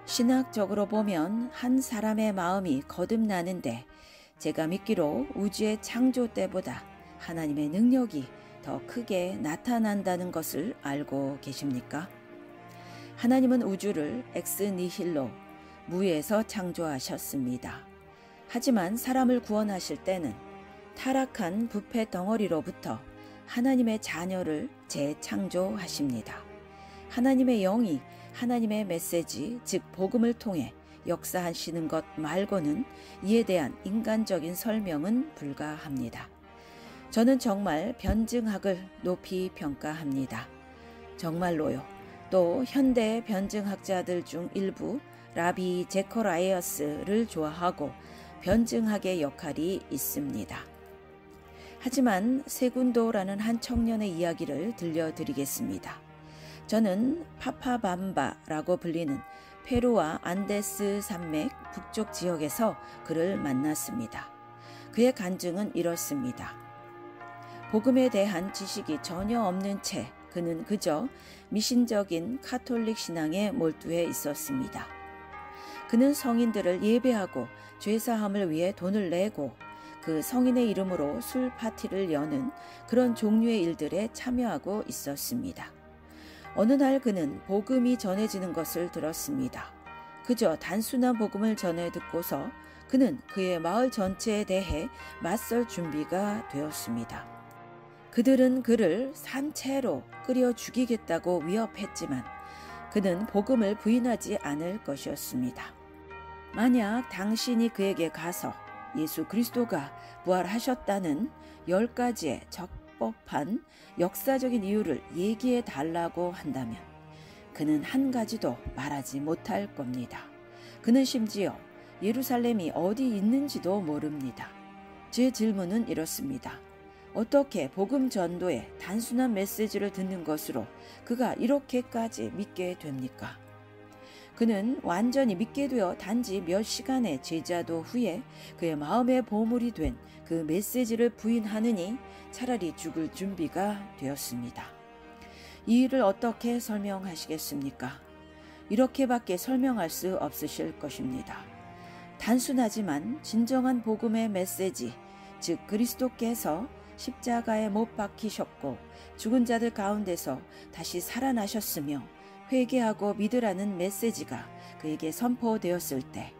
신학적으로 보면 한 사람의 마음이 거듭나는데 제가 믿기로 우주의 창조 때보다 하나님의 능력이 더 크게 나타난다는 것을 알고 계십니까? 하나님은 우주를 엑스니힐로 무에서 창조하셨습니다. 하지만 사람을 구원하실 때는 타락한 부패 덩어리로부터 하나님의 자녀를 재창조하십니다. 하나님의 영이 하나님의 메시지, 즉 복음을 통해 역사하시는 것 말고는 이에 대한 인간적인 설명은 불가합니다. 저는 정말 변증학을 높이 평가합니다. 정말로요. 또 현대 변증학자들 중 일부 라비 제커라이어스를 좋아하고 변증학의 역할이 있습니다. 하지만 세군도라는 한 청년의 이야기를 들려드리겠습니다. 저는 파파밤바라고 불리는 페루와 안데스 산맥 북쪽 지역에서 그를 만났습니다. 그의 간증은 이렇습니다. 복음에 대한 지식이 전혀 없는 채 그는 그저 미신적인 카톨릭 신앙에 몰두해 있었습니다. 그는 성인들을 예배하고 죄사함을 위해 돈을 내고 그 성인의 이름으로 술 파티를 여는 그런 종류의 일들에 참여하고 있었습니다. 어느 날 그는 복음이 전해지는 것을 들었습니다. 그저 단순한 복음을 전해 듣고서 그는 그의 마을 전체에 대해 맞설 준비가 되었습니다. 그들은 그를 산채로 끓여 죽이겠다고 위협했지만 그는 복음을 부인하지 않을 것이었습니다. 만약 당신이 그에게 가서 예수 그리스도가 부활하셨다는 10가지의 적법한 역사적인 이유를 얘기해 달라고 한다면 그는 한 가지도 말하지 못할 겁니다. 그는 심지어 예루살렘이 어디 있는지도 모릅니다. 제 질문은 이렇습니다. 어떻게 복음 전도의 단순한 메시지를 듣는 것으로 그가 이렇게까지 믿게 됩니까? 그는 완전히 믿게 되어 단지 몇 시간의 제자도 후에 그의 마음의 보물이 된 그 메시지를 부인하느니 차라리 죽을 준비가 되었습니다. 이 일을 어떻게 설명하시겠습니까? 이렇게밖에 설명할 수 없으실 것입니다. 단순하지만 진정한 복음의 메시지, 즉 그리스도께서 십자가에 못 박히셨고 죽은 자들 가운데서 다시 살아나셨으며 회개하고 믿으라는 메시지가 그에게 선포되었을 때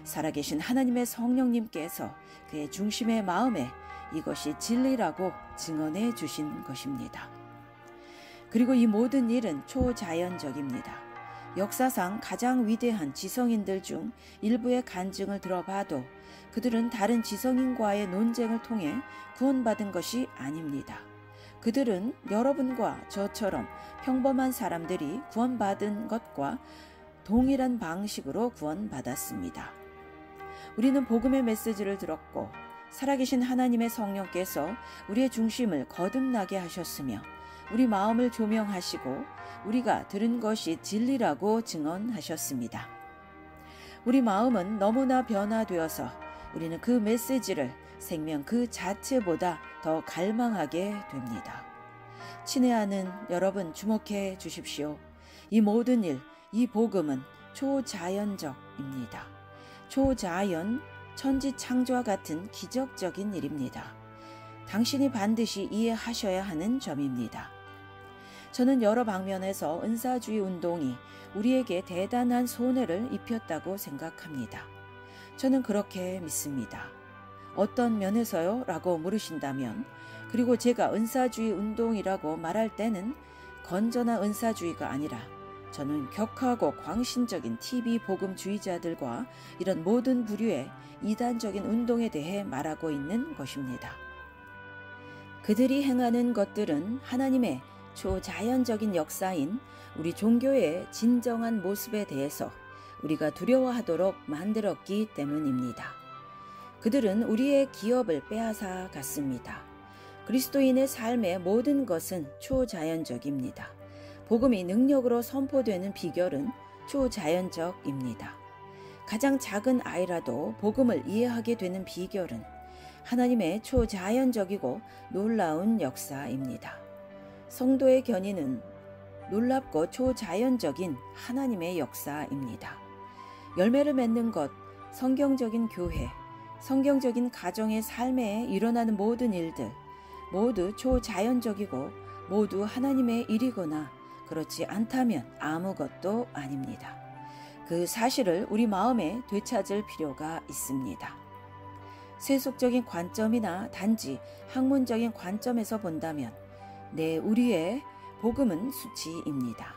살아계신 하나님의 성령님께서 그의 중심의 마음에 이것이 진리라고 증언해 주신 것입니다. 그리고 이 모든 일은 초자연적입니다. 역사상 가장 위대한 지성인들 중 일부의 간증을 들어봐도 그들은 다른 지성인과의 논쟁을 통해 구원받은 것이 아닙니다. 그들은 여러분과 저처럼 평범한 사람들이 구원받은 것과 동일한 방식으로 구원받았습니다. 우리는 복음의 메시지를 들었고 살아계신 하나님의 성령께서 우리의 중심을 거듭나게 하셨으며 우리 마음을 조명하시고 우리가 들은 것이 진리라고 증언하셨습니다. 우리 마음은 너무나 변화되어서 우리는 그 메시지를 생명 그 자체보다 더 갈망하게 됩니다. 친애하는 여러분 주목해 주십시오. 이 모든 일, 이 복음은 초자연적입니다. 초자연, 천지창조와 같은 기적적인 일입니다. 당신이 반드시 이해하셔야 하는 점입니다. 저는 여러 방면에서 은사주의 운동이 우리에게 대단한 손해를 입혔다고 생각합니다. 저는 그렇게 믿습니다. 어떤 면에서요? 라고 물으신다면 그리고 제가 은사주의 운동이라고 말할 때는 건전한 은사주의가 아니라 저는 격하고 광신적인 TV 복음주의자들과 이런 모든 부류의 이단적인 운동에 대해 말하고 있는 것입니다. 그들이 행하는 것들은 하나님의 초자연적인 역사인 우리 종교의 진정한 모습에 대해서 우리가 두려워하도록 만들었기 때문입니다. 그들은 우리의 기업을 빼앗아 갔습니다. 그리스도인의 삶의 모든 것은 초자연적입니다. 복음이 능력으로 선포되는 비결은 초자연적입니다. 가장 작은 아이라도 복음을 이해하게 되는 비결은 하나님의 초자연적이고 놀라운 역사입니다. 성도의 견인은 놀랍고 초자연적인 하나님의 역사입니다. 열매를 맺는 것, 성경적인 교회, 성경적인 가정의 삶에 일어나는 모든 일들, 모두 초자연적이고 모두 하나님의 일이거나 그렇지 않다면 아무것도 아닙니다. 그 사실을 우리 마음에 되찾을 필요가 있습니다. 세속적인 관점이나 단지 학문적인 관점에서 본다면 우리의 복음은 수치입니다.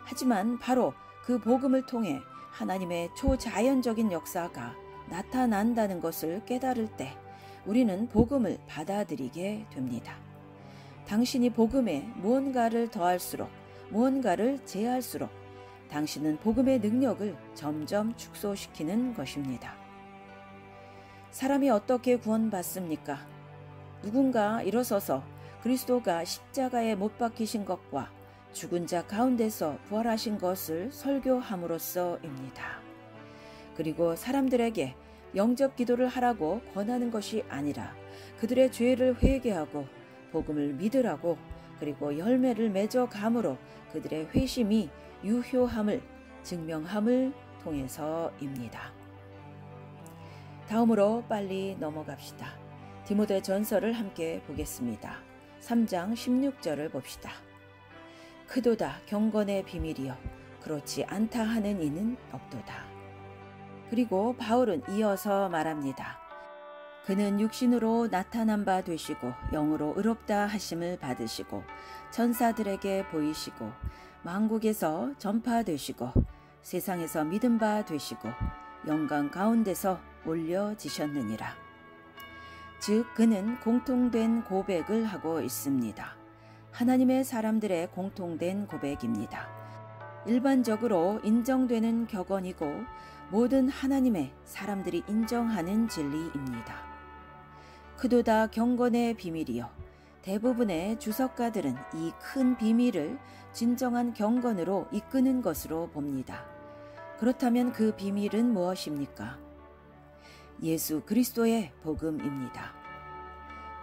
하지만 바로 그 복음을 통해 하나님의 초자연적인 역사가 나타난다는 것을 깨달을 때 우리는 복음을 받아들이게 됩니다. 당신이 복음에 무언가를 더할수록 무언가를 제할수록 당신은 복음의 능력을 점점 축소시키는 것입니다. 사람이 어떻게 구원받습니까? 누군가 일어서서 그리스도가 십자가에 못 박히신 것과 죽은 자 가운데서 부활하신 것을 설교함으로써입니다. 그리고 사람들에게 영접 기도를 하라고 권하는 것이 아니라 그들의 죄를 회개하고 복음을 믿으라고 그리고 열매를 맺어감으로 그들의 회심이 유효함을 증명함을 통해서입니다. 다음으로 빨리 넘어갑시다. 디모데 전서를 함께 보겠습니다. 3장 16절을 봅시다. 크도다 경건의 비밀이여 그렇지 않다 하는 이는 없도다. 그리고 바울은 이어서 말합니다. 그는 육신으로 나타난 바 되시고 영으로 의롭다 하심을 받으시고 천사들에게 보이시고 만국에서 전파되시고 세상에서 믿은 바 되시고 영광 가운데서 올려지셨느니라. 즉 그는 공통된 고백을 하고 있습니다. 하나님의 사람들의 공통된 고백입니다. 일반적으로 인정되는 격언이고 모든 하나님의 사람들이 인정하는 진리입니다. 크도다 경건의 비밀이요. 대부분의 주석가들은 이 큰 비밀을 진정한 경건으로 이끄는 것으로 봅니다. 그렇다면 그 비밀은 무엇입니까? 예수 그리스도의 복음입니다.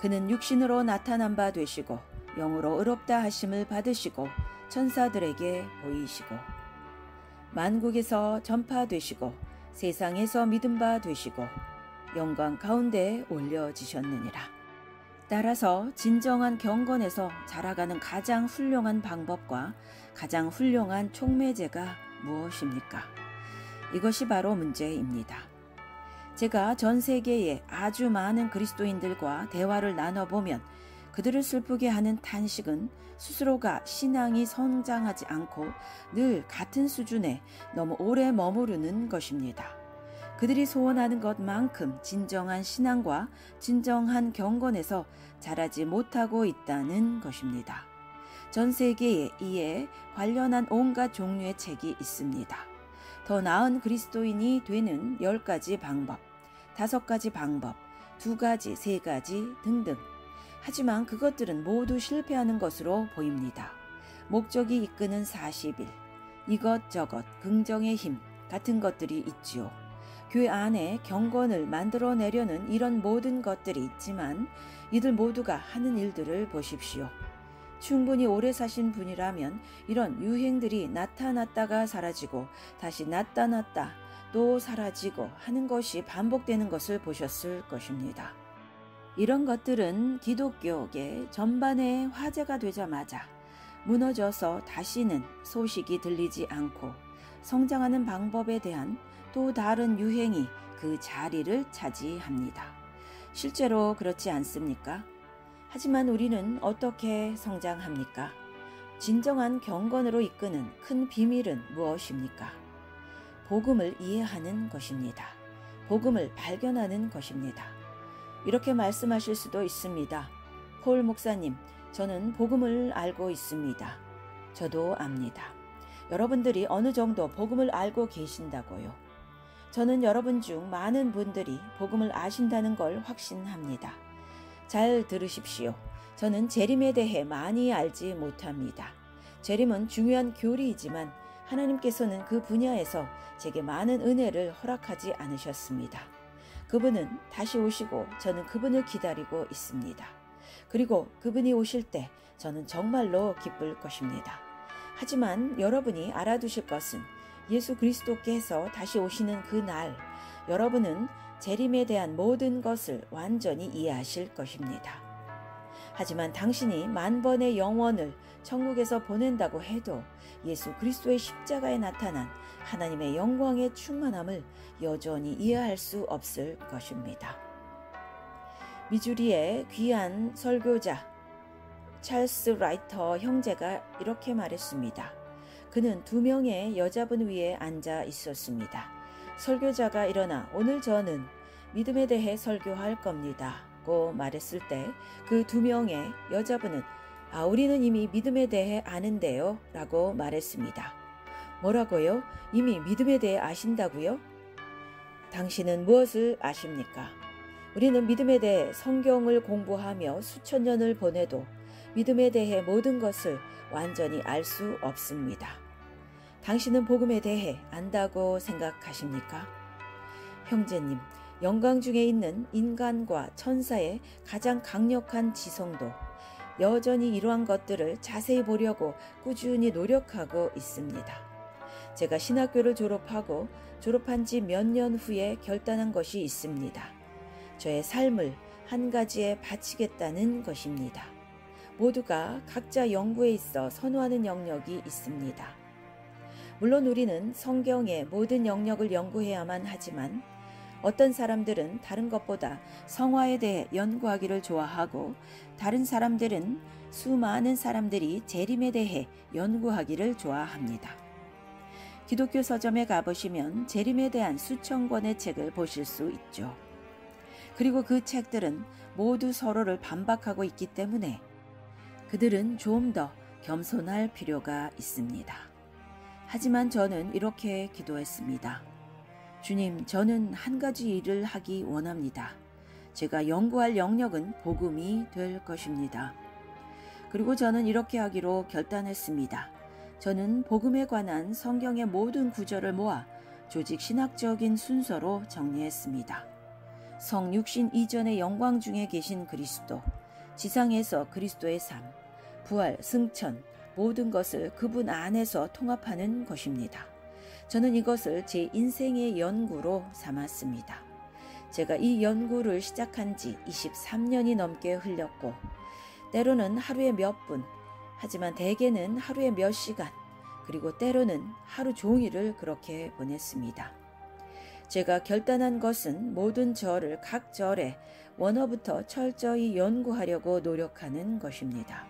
그는 육신으로 나타난 바 되시고 영으로 의롭다 하심을 받으시고 천사들에게 보이시고 만국에서 전파되시고 세상에서 믿은 바 되시고 영광 가운데 올려지셨느니라. 따라서 진정한 경건에서 자라가는 가장 훌륭한 방법과 가장 훌륭한 촉매제가 무엇입니까? 이것이 바로 문제입니다. 제가 전 세계의 아주 많은 그리스도인들과 대화를 나눠보면 그들을 슬프게 하는 탄식은 스스로가 신앙이 성장하지 않고 늘 같은 수준에 너무 오래 머무르는 것입니다. 그들이 소원하는 것만큼 진정한 신앙과 진정한 경건에서 자라지 못하고 있다는 것입니다. 전 세계에 이에 관련한 온갖 종류의 책이 있습니다. 더 나은 그리스도인이 되는 10가지 방법, 5가지 방법, 2가지, 3가지 등등. 하지만 그것들은 모두 실패하는 것으로 보입니다. 목적이 이끄는 40일, 이것저것, 긍정의 힘 같은 것들이 있지요. 교회 안에 경건을 만들어내려는 이런 모든 것들이 있지만 이들 모두가 하는 일들을 보십시오. 충분히 오래 사신 분이라면 이런 유행들이 나타났다가 사라지고 다시 나타났다 또 사라지고 하는 것이 반복되는 것을 보셨을 것입니다. 이런 것들은 기독교계 전반에 화제가 되자마자 무너져서 다시는 소식이 들리지 않고 성장하는 방법에 대한 또 다른 유행이 그 자리를 차지합니다. 실제로 그렇지 않습니까? 하지만 우리는 어떻게 성장합니까? 진정한 경건으로 이끄는 큰 비밀은 무엇입니까? 복음을 이해하는 것입니다. 복음을 발견하는 것입니다. 이렇게 말씀하실 수도 있습니다. 폴 목사님, 저는 복음을 알고 있습니다. 저도 압니다. 여러분들이 어느 정도 복음을 알고 계신다고요. 저는 여러분 중 많은 분들이 복음을 아신다는 걸 확신합니다. 잘 들으십시오. 저는 재림에 대해 많이 알지 못합니다. 재림은 중요한 교리이지만 하나님께서는 그 분야에서 제게 많은 은혜를 허락하지 않으셨습니다. 그분은 다시 오시고 저는 그분을 기다리고 있습니다. 그리고 그분이 오실 때 저는 정말로 기쁠 것입니다. 하지만 여러분이 알아두실 것은 예수 그리스도께서 다시 오시는 그 날, 여러분은 재림에 대한 모든 것을 완전히 이해하실 것입니다. 하지만 당신이 만번의 영혼을 천국에서 보낸다고 해도 예수 그리스도의 십자가에 나타난 하나님의 영광의 충만함을 여전히 이해할 수 없을 것입니다. 미주리의 귀한 설교자 찰스 라이터 형제가 이렇게 말했습니다. 그는 2명의 여자분 위에 앉아 있었습니다. 설교자가 일어나 오늘 저는 믿음에 대해 설교할 겁니다 고 말했을 때 그 2명의 여자분은 우리는 이미 믿음에 대해 아는데요 라고 말했습니다. 뭐라고요? 이미 믿음에 대해 아신다고요? 당신은 무엇을 아십니까? 우리는 믿음에 대해 성경을 공부하며 수천 년을 보내도 믿음에 대해 모든 것을 완전히 알 수 없습니다. 당신은 복음에 대해 안다고 생각하십니까? 형제님, 영광 중에 있는 인간과 천사의 가장 강력한 지성도 여전히 이러한 것들을 자세히 보려고 꾸준히 노력하고 있습니다. 제가 신학교를 졸업한 지 몇 년 후에 결단한 것이 있습니다. 저의 삶을 한 가지에 바치겠다는 것입니다. 모두가 각자 연구에 있어 선호하는 영역이 있습니다. 물론 우리는 성경의 모든 영역을 연구해야만 하지만 어떤 사람들은 다른 것보다 성화에 대해 연구하기를 좋아하고 다른 사람들은 수많은 사람들이 재림에 대해 연구하기를 좋아합니다. 기독교 서점에 가보시면 재림에 대한 수천 권의 책을 보실 수 있죠. 그리고 그 책들은 모두 서로를 반박하고 있기 때문에 그들은 좀 더 겸손할 필요가 있습니다. 하지만 저는 이렇게 기도했습니다. 주님, 저는 한 가지 일을 하기 원합니다. 제가 연구할 영역은 복음이 될 것입니다. 그리고 저는 이렇게 하기로 결단했습니다. 저는 복음에 관한 성경의 모든 구절을 모아 조직 신학적인 순서로 정리했습니다. 성육신 이전의 영광 중에 계신 그리스도, 지상에서 그리스도의 삶, 부활, 승천, 모든 것을 그분 안에서 통합하는 것입니다. 저는 이것을 제 인생의 연구로 삼았습니다. 제가 이 연구를 시작한 지 23년이 넘게 흘렸고 때로는 하루에 몇 분, 하지만 대개는 하루에 몇 시간, 그리고 때로는 하루 종일을 그렇게 보냈습니다. 제가 결단한 것은 모든 절을 각 절에 원어부터 철저히 연구하려고 노력하는 것입니다.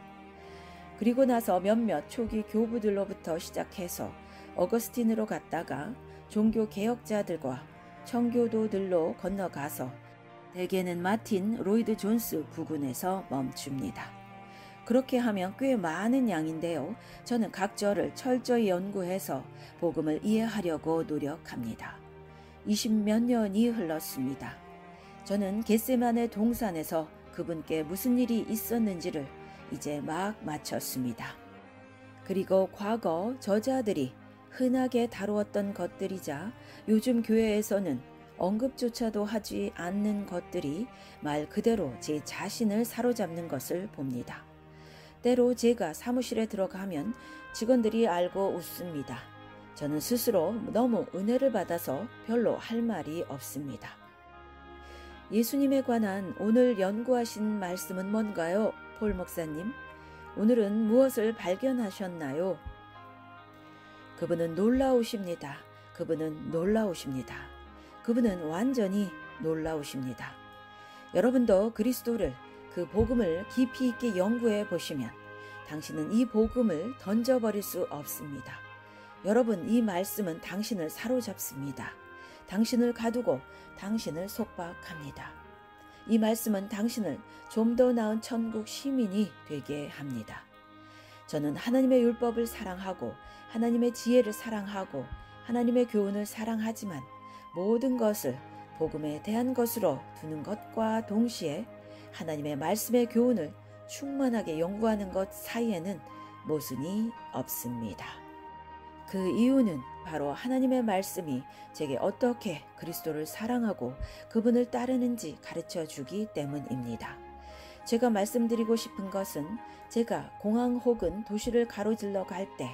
그리고 나서 몇몇 초기 교부들로부터 시작해서 어거스틴으로 갔다가 종교 개혁자들과 청교도들로 건너가서 대개는 마틴 로이드 존스 부근에서 멈춥니다. 그렇게 하면 꽤 많은 양인데요. 저는 각 절을 철저히 연구해서 복음을 이해하려고 노력합니다. 20몇 년이 흘렀습니다. 저는 겟세마네 동산에서 그분께 무슨 일이 있었는지를 이제 막 맞췄습니다. 그리고 과거 저자들이 흔하게 다루었던 것들이자 요즘 교회에서는 언급조차도 하지 않는 것들이 말 그대로 제 자신을 사로잡는 것을 봅니다. 때로 제가 사무실에 들어가면 직원들이 알고 웃습니다. 저는 스스로 너무 은혜를 받아서 별로 할 말이 없습니다. 예수님에 관한 오늘 연구하신 말씀은 뭔가요? 폴 목사님, 오늘은 무엇을 발견하셨나요? 그분은 놀라우십니다. 그분은 놀라우십니다. 그분은 완전히 놀라우십니다. 여러분도 그리스도를, 그 복음을 깊이 있게 연구해 보시면 당신은 이 복음을 던져버릴 수 없습니다. 여러분, 이 말씀은 당신을 사로잡습니다. 당신을 가두고 당신을 속박합니다. 이 말씀은 당신을 좀 더 나은 천국 시민이 되게 합니다. 저는 하나님의 율법을 사랑하고 하나님의 지혜를 사랑하고 하나님의 교훈을 사랑하지만 모든 것을 복음에 대한 것으로 두는 것과 동시에 하나님의 말씀의 교훈을 충만하게 연구하는 것 사이에는 모순이 없습니다. 그 이유는 바로 하나님의 말씀이 제게 어떻게 그리스도를 사랑하고 그분을 따르는지 가르쳐 주기 때문입니다. 제가 말씀드리고 싶은 것은 제가 공항 혹은 도시를 가로질러 갈 때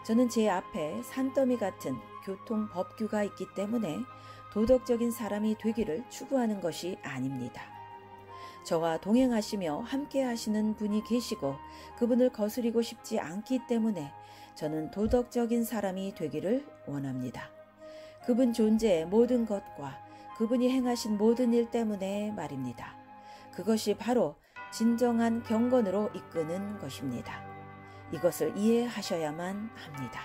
저는 제 앞에 산더미 같은 교통 법규가 있기 때문에 도덕적인 사람이 되기를 추구하는 것이 아닙니다. 저와 동행하시며 함께 하시는 분이 계시고 그분을 거스리고 싶지 않기 때문에 저는 도덕적인 사람이 되기를 원합니다. 그분 존재의 모든 것과 그분이 행하신 모든 일 때문에 말입니다. 그것이 바로 진정한 경건으로 이끄는 것입니다. 이것을 이해하셔야만 합니다.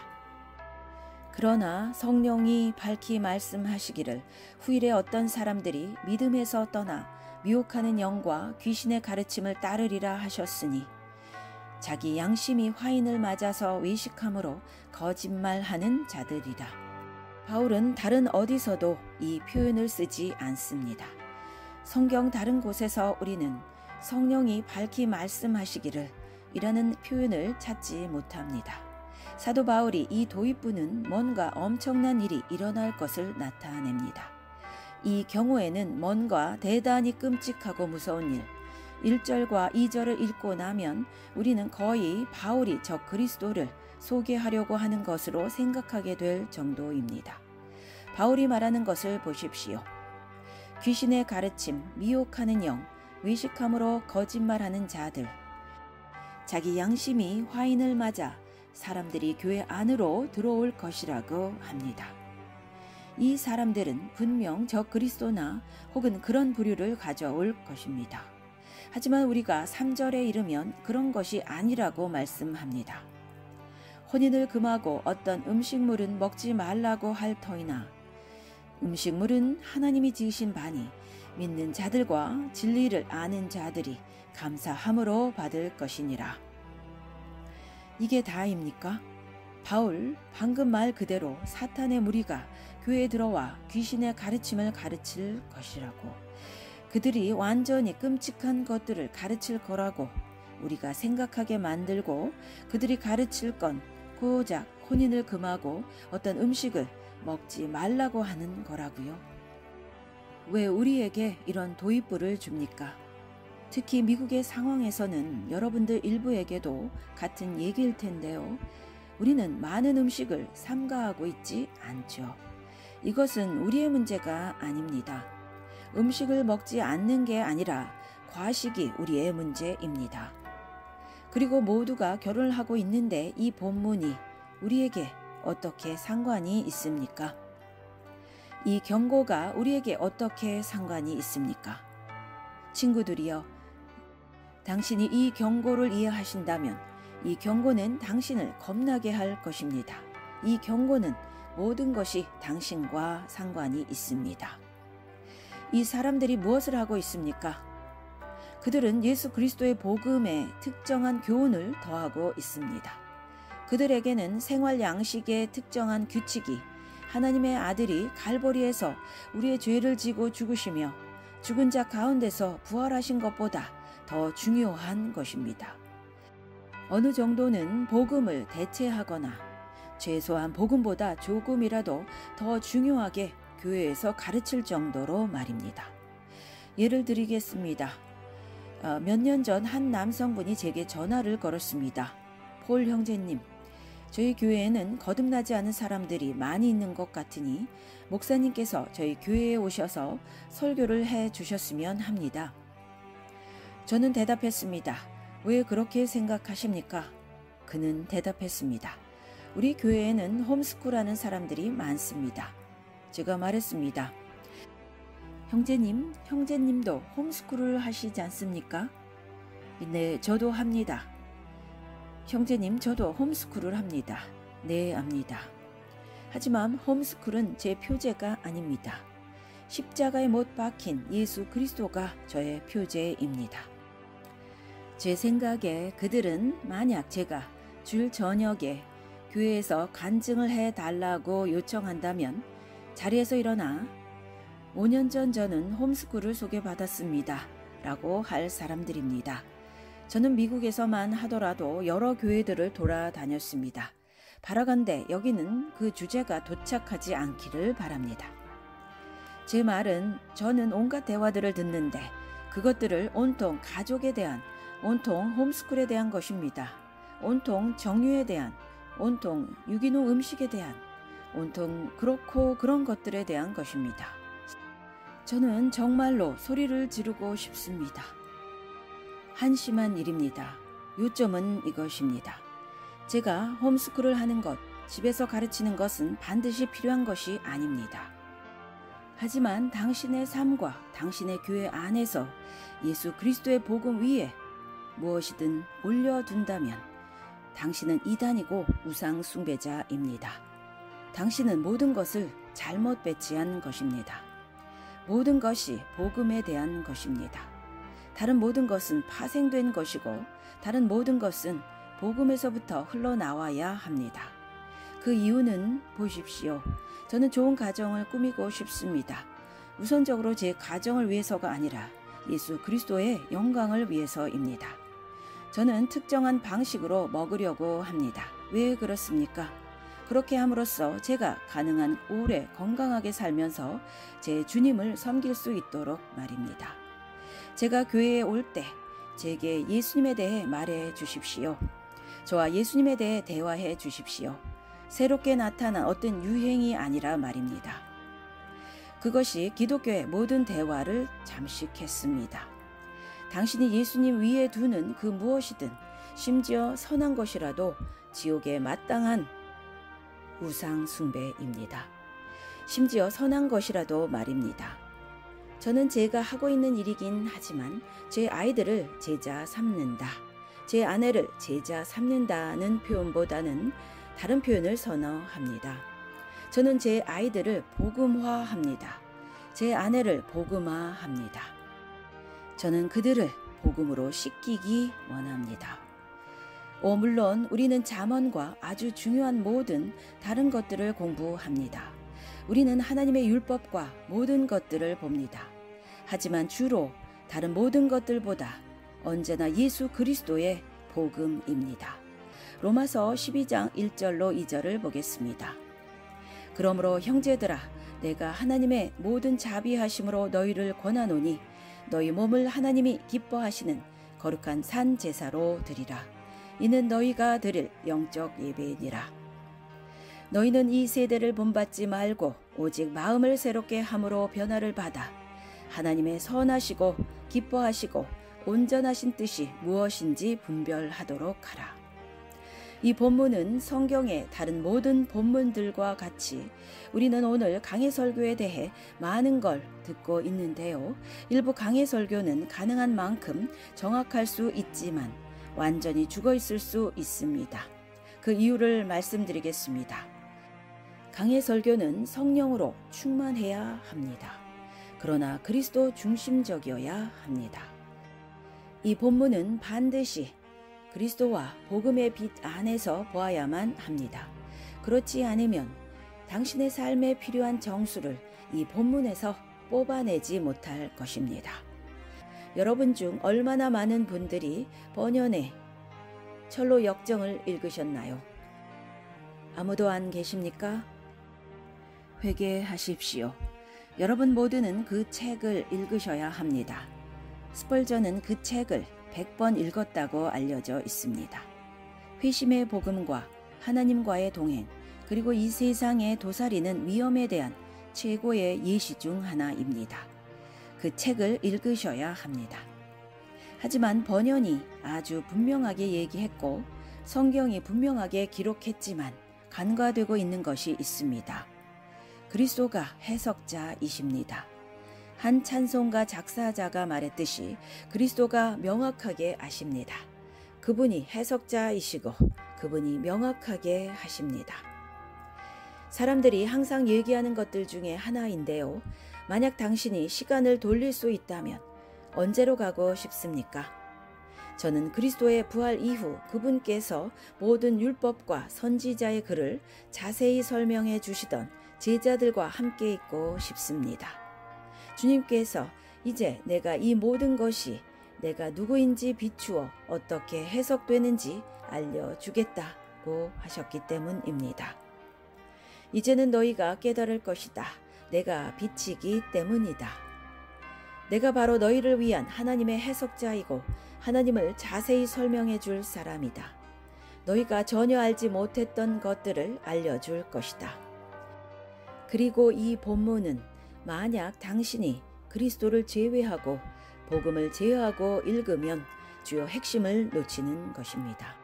그러나 성령이 밝히 말씀하시기를 후일에 어떤 사람들이 믿음에서 떠나 미혹하는 영과 귀신의 가르침을 따르리라 하셨으니 자기 양심이 화인을 맞아서 외식함으로 거짓말하는 자들이라. 바울은 다른 어디서도 이 표현을 쓰지 않습니다. 성경 다른 곳에서 우리는 성령이 밝히 말씀하시기를 이라는 표현을 찾지 못합니다. 사도 바울이 이 도입부는 뭔가 엄청난 일이 일어날 것을 나타냅니다. 이 경우에는 뭔가 대단히 끔찍하고 무서운 일, 1절과 2절을 읽고 나면 우리는 거의 바울이 저 그리스도를 소개하려고 하는 것으로 생각하게 될 정도입니다. 바울이 말하는 것을 보십시오. 귀신의 가르침, 미혹하는 영, 외식함으로 거짓말하는 자들, 자기 양심이 화인을 맞아 사람들이 교회 안으로 들어올 것이라고 합니다. 이 사람들은 분명 저 그리스도나 혹은 그런 부류를 가져올 것입니다. 하지만 우리가 3절에 이르면 그런 것이 아니라고 말씀합니다. 혼인을 금하고 어떤 음식물은 먹지 말라고 할 터이나 음식물은 하나님이 지으신 바니 믿는 자들과 진리를 아는 자들이 감사함으로 받을 것이니라. 이게 다입니까? 바울 방금 말 그대로 사탄의 무리가 교회에 들어와 귀신의 가르침을 가르칠 것이라고, 그들이 완전히 끔찍한 것들을 가르칠 거라고 우리가 생각하게 만들고 그들이 가르칠 건 고작 혼인을 금하고 어떤 음식을 먹지 말라고 하는 거라고요. 왜 우리에게 이런 도입부를 줍니까? 특히 미국의 상황에서는 여러분들 일부에게도 같은 얘기일 텐데요. 우리는 많은 음식을 삼가하고 있지 않죠. 이것은 우리의 문제가 아닙니다. 음식을 먹지 않는 게 아니라 과식이 우리의 문제입니다. 그리고 모두가 결혼을 하고 있는데 이 본문이 우리에게 어떻게 상관이 있습니까? 이 경고가 우리에게 어떻게 상관이 있습니까? 친구들이여, 당신이 이 경고를 이해하신다면 이 경고는 당신을 겁나게 할 것입니다. 이 경고는 모든 것이 당신과 상관이 있습니다. 이 사람들이 무엇을 하고 있습니까? 그들은 예수 그리스도의 복음에 특정한 교훈을 더하고 있습니다. 그들에게는 생활 양식의 특정한 규칙이 하나님의 아들이 갈보리에서 우리의 죄를 지고 죽으시며 죽은 자 가운데서 부활하신 것보다 더 중요한 것입니다. 어느 정도는 복음을 대체하거나 최소한 복음보다 조금이라도 더 중요하게 교회에서 가르칠 정도로 말입니다. 예를 드리겠습니다. 몇 년 전 한 남성분이 제게 전화를 걸었습니다. 폴 형제님, 저희 교회에는 거듭나지 않은 사람들이 많이 있는 것 같으니 목사님께서 저희 교회에 오셔서 설교를 해 주셨으면 합니다. 저는 대답했습니다. 왜 그렇게 생각하십니까? 그는 대답했습니다. 우리 교회에는 홈스쿨하는 사람들이 많습니다. 제가 말했습니다. 형제님도 홈스쿨을 하시지 않습니까? 네, 저도 합니다. 형제님, 저도 홈스쿨을 합니다. 네, 압니다. 하지만 홈스쿨은 제 표제가 아닙니다. 십자가에 못 박힌 예수 그리스도가 저의 표제입니다. 제 생각에 그들은 만약 제가 주일 저녁에 교회에서 간증을 해달라고 요청한다면 자리에서 일어나 5년 전 저는 홈스쿨을 소개받았습니다 라고 할 사람들입니다. 저는 미국에서만 하더라도 여러 교회들을 돌아다녔습니다. 바라건대 여기는 그 주제가 도착하지 않기를 바랍니다. 제 말은 저는 온갖 대화들을 듣는데 그것들을 온통 가족에 대한, 온통 홈스쿨에 대한 것입니다. 온통 정유에 대한, 온통 유기농 음식에 대한, 온통 그렇고 그런 것들에 대한 것입니다. 저는 정말로 소리를 지르고 싶습니다. 한심한 일입니다. 요점은 이것입니다. 제가 홈스쿨을 하는 것, 집에서 가르치는 것은 반드시 필요한 것이 아닙니다. 하지만 당신의 삶과 당신의 교회 안에서 예수 그리스도의 복음 위에 무엇이든 올려둔다면 당신은 이단이고 우상 숭배자입니다. 당신은 모든 것을 잘못 배치한 것입니다. 모든 것이 복음에 대한 것입니다. 다른 모든 것은 파생된 것이고 다른 모든 것은 복음에서부터 흘러나와야 합니다. 그 이유는 보십시오. 저는 좋은 가정을 꾸미고 싶습니다. 우선적으로 제 가정을 위해서가 아니라 예수 그리스도의 영광을 위해서입니다. 저는 특정한 방식으로 먹으려고 합니다. 왜 그렇습니까? 그렇게 함으로써 제가 가능한 오래 건강하게 살면서 제 주님을 섬길 수 있도록 말입니다. 제가 교회에 올 때 제게 예수님에 대해 말해 주십시오. 저와 예수님에 대해 대화해 주십시오. 새롭게 나타난 어떤 유행이 아니라 말입니다. 그것이 기독교의 모든 대화를 잠식했습니다. 당신이 예수님 위에 두는 그 무엇이든 심지어 선한 것이라도 지옥에 마땅한 우상 숭배입니다. 심지어 선한 것이라도 말입니다. 저는 제가 하고 있는 일이긴 하지만 제 아이들을 제자 삼는다, 제 아내를 제자 삼는다는 표현보다는 다른 표현을 선호합니다. 저는 제 아이들을 복음화합니다. 제 아내를 복음화합니다. 저는 그들을 복음으로 씻기기 원합니다. 물론 우리는 잠언과 아주 중요한 모든 다른 것들을 공부합니다. 우리는 하나님의 율법과 모든 것들을 봅니다. 하지만 주로 다른 모든 것들보다 언제나 예수 그리스도의 복음입니다. 로마서 12장 1절로 2절을 보겠습니다. 그러므로 형제들아, 내가 하나님의 모든 자비하심으로 너희를 권하노니 너희 몸을 하나님이 기뻐하시는 거룩한 산 제사로 드리라. 이는 너희가 드릴 영적 예배니라. 너희는 이 세대를 본받지 말고 오직 마음을 새롭게 함으로 변화를 받아 하나님의 선하시고 기뻐하시고 온전하신 뜻이 무엇인지 분별하도록 하라. 이 본문은 성경의 다른 모든 본문들과 같이 우리는 오늘 강해 설교에 대해 많은 걸 듣고 있는데요. 일부 강해 설교는 가능한 만큼 정확할 수 있지만 완전히 죽어 있을 수 있습니다. 그 이유를 말씀드리겠습니다. 강해 설교는 성령으로 충만해야 합니다. 그러나 그리스도 중심적이어야 합니다. 이 본문은 반드시 그리스도와 복음의 빛 안에서 보아야만 합니다. 그렇지 않으면 당신의 삶에 필요한 정수를 이 본문에서 뽑아내지 못할 것입니다. 여러분 중 얼마나 많은 분들이 번연의 철로 역정을 읽으셨나요? 아무도 안 계십니까? 회개하십시오. 여러분 모두는 그 책을 읽으셔야 합니다. 스펄전은 그 책을 100번 읽었다고 알려져 있습니다. 회심의 복음과 하나님과의 동행, 그리고 이 세상에 도사리는 위험에 대한 최고의 예시 중 하나입니다. 그 책을 읽으셔야 합니다. 하지만 번연이 아주 분명하게 얘기했고 성경이 분명하게 기록했지만 간과되고 있는 것이 있습니다. 그리스도가 해석자이십니다. 한 찬송가 작사자가 말했듯이 그리스도가 명확하게 아십니다. 그분이 해석자이시고 그분이 명확하게 하십니다. 사람들이 항상 얘기하는 것들 중에 하나인데요. 만약 당신이 시간을 돌릴 수 있다면 언제로 가고 싶습니까? 저는 그리스도의 부활 이후 그분께서 모든 율법과 선지자의 글을 자세히 설명해 주시던 제자들과 함께 있고 싶습니다. 주님께서 이제 내가 이 모든 것이 내가 누구인지 비추어 어떻게 해석되는지 알려주겠다고 하셨기 때문입니다. 이제는 너희가 깨달을 것이다. 내가 빛이기 때문이다. 내가 바로 너희를 위한 하나님의 해석자이고 하나님을 자세히 설명해 줄 사람이다. 너희가 전혀 알지 못했던 것들을 알려줄 것이다. 그리고 이 본문은 만약 당신이 그리스도를 제외하고 복음을 제어하고 읽으면 주요 핵심을 놓치는 것입니다.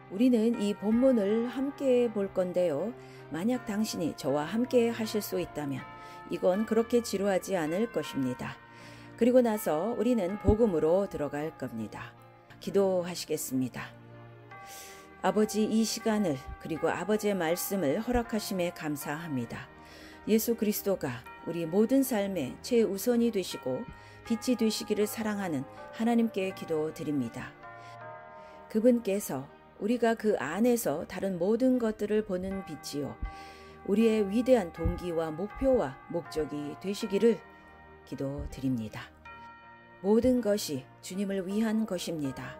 우리는 이 본문을 함께 볼 건데요. 만약 당신이 저와 함께 하실 수 있다면 이건 그렇게 지루하지 않을 것입니다. 그리고 나서 우리는 복음으로 들어갈 겁니다. 기도하시겠습니다. 아버지, 이 시간을 그리고 아버지의 말씀을 허락하심에 감사합니다. 예수 그리스도가 우리 모든 삶의 최우선이 되시고 빛이 되시기를 사랑하는 하나님께 기도드립니다. 그분께서 우리가 그 안에서 다른 모든 것들을 보는 빛이요 우리의 위대한 동기와 목표와 목적이 되시기를 기도드립니다. 모든 것이 주님을 위한 것입니다.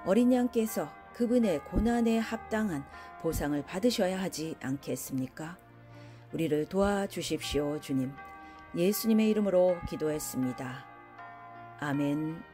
어린 양께서 그분의 고난에 합당한 보상을 받으셔야 하지 않겠습니까? 우리를 도와주십시오, 주님. 예수님의 이름으로 기도했습니다. 아멘.